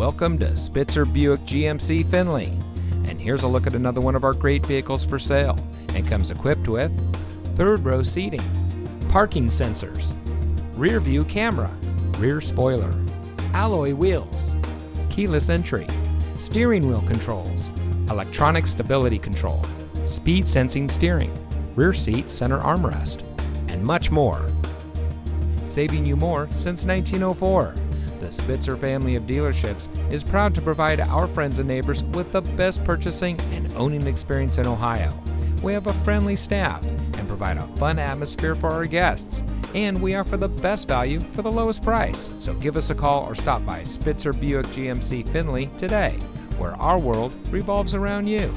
Welcome to Spitzer Buick GMC Findlay. And here's a look at another one of our great vehicles for sale, and comes equipped with third row seating, parking sensors, rear view camera, rear spoiler, alloy wheels, keyless entry, steering wheel controls, electronic stability control, speed sensing steering, rear seat center armrest, and much more. Saving you more since 1904. The Spitzer family of dealerships is proud to provide our friends and neighbors with the best purchasing and owning experience in Ohio. We have a friendly staff and provide a fun atmosphere for our guests, and we offer the best value for the lowest price. So give us a call or stop by Spitzer Buick GMC Findlay today, where our world revolves around you.